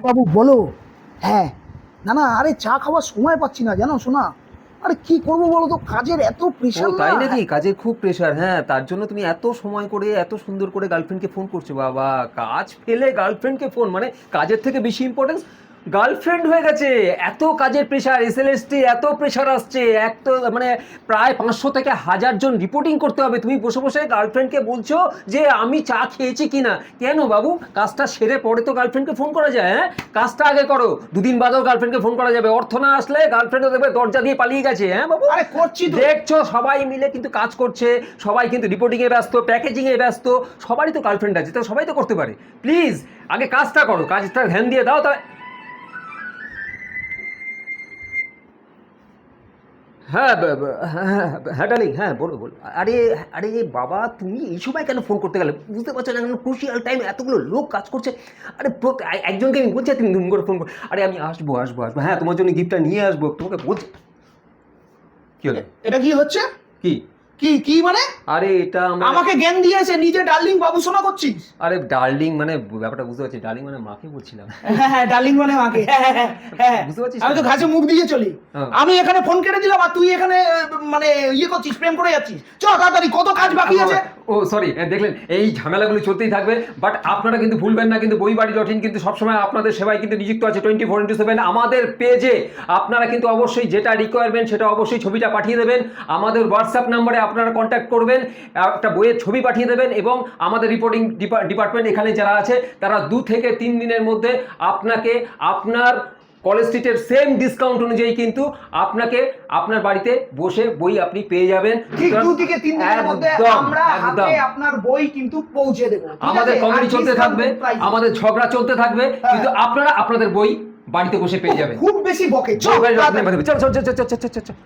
বাবু বলো। হ্যাঁ। না না, আরে চা খাওয়ার সময় পাচ্ছি না জানো শোনা। আরে কি করবো বলো তো, কাজের এত ও প্রেশার না। তাই নাকি? কাজের খুব প্রেশার? হ্যাঁ, তার জন্য তুমি এত সময় করে এত সুন্দর করে গার্লফ্রেন্ডকে ফোন করছো? বাবা, কাজ ফেলে গার্লফ্রেন্ডকে ফোন, মানে কাজের থেকে বেশি ইম্পর্টেন্স গার্লফ্রেন্ড হয়ে গেছে। এত কাজের প্রেশার, এসএলএসটি এত প্রেশার আসছে, এক তো মানে প্রায় 500 থেকে 1000 জন রিপোর্টিং করতে হবে, তুমি বসে বসে গার্লফ্রেন্ডকে বলছো যে আমি চা খেয়েছি কিনা। কেন বাবু? কাজটা সেরে পরে তো গার্লফ্রেন্ডকে ফোন করা যায়। হ্যাঁ, কাজটা আগে করো, দুদিন বাদেও গার্লফ্রেন্ডকে ফোন করা যাবে। অর্থ না আসলে গার্লফ্রেন্ডও দেখবে দরজা দিয়ে পালিয়ে গেছে। হ্যাঁ বাবু, আরে করছি তো। দেখছো সবাই মিলে কিন্তু কাজ করছে, সবাই কিন্তু রিপোর্টিংয়ে ব্যস্ত, প্যাকেজিংয়ে ব্যস্ত, সবারই তো গার্লফ্রেন্ড আছে, তো সবাই তো করতে পারে। প্লিজ আগে কাজটা করো, কাজটা ধ্যান দিয়ে দাও। তা হ্যাঁ হ্যাঁ হ্যাঁ ডার্লিং, হ্যাঁ বলো বলো। আরে আরে বাবা, তুমি এই সময় কেন ফোন করতে গেলে? বুঝতে পারছো না কেন? ক্রুশিয়াল টাইম, এতগুলো লোক কাজ করছে। আরে একজনকে আমি বলছি তুমি দুম করে ফোন করো। আরে আমি আসবো আসবো আসবো, হ্যাঁ তোমার জন্য গিফটটা নিয়ে আসবো, তোমাকে বলছি। কি হলো? এটা কি হচ্ছে? কি? কি কি মানে? আরে এটা আমাকে জ্ঞান দিয়েছে, নিজে ডার্লিং বাবু শোনা করছিস? আরে ডার্লিং মানে ব্যাপারটা বুঝতে পারছি, ডার্লিং মানে মাকে বলছিলাম। হ্যাঁ হ্যাঁ, ডার্লিং মানে মাকে। হ্যাঁ হ্যাঁ হ্যাঁ। বুঝতে পারছিস আমি তো না? ঘাসে মুখ দিয়ে চলি। হ্যাঁ। আমি এখানে ফোন কেটে দিলাম আর তুই এখানে মানে ইয়ে করছিস, প্রেম করে যাচ্ছিস। চ তাড়াতাড়ি, কত কাজ বাকি আছে। ও সরি, দেখলেন এই ঝামেলাগুলো চলতেই থাকবে। বাট আপনারা কিন্তু ভুলবেন না, কিন্তু বইবাড়ি ডট ইন কিন্তু সবসময় আপনাদের সেবায় কিন্তু নিযুক্ত আছে 24/7। আমাদের পেজে আপনারা কিন্তু অবশ্যই যেটা রিকোয়ারমেন্ট সেটা অবশ্যই ছবিটা পাঠিয়ে দেবেন। আমাদের হোয়াটসঅ্যাপ নাম্বারে আপনারা কন্ট্যাক্ট করবেন, একটা বইয়ের ছবি পাঠিয়ে দেবেন, এবং আমাদের রিপোর্টিং ডিপার্টমেন্ট এখানে যারা আছে তারা 2 থেকে 3 দিনের মধ্যে আপনাকে আপনার কলেজ স্ট্রিটের সেম ডিসকাউন্ট অনুযায়ী কিন্তু আপনাকে আপনার বাড়িতে বসে বই আপনি পেয়ে যাবেন। ঠিক 2 থেকে 3 দিনের মধ্যে একদম আমরা একদম হাতে আপনার বই কিন্তু পৌঁছে দেব। আমাদের কমেডি চলতে থাকবে, আমাদের ঝগড়া চলতে থাকবে, কিন্তু আপনারা আপনাদের বই বাড়িতে বসে পেয়ে যাবেন। খুব বেশি বকে। চল চল চল চল চল চল চল চল।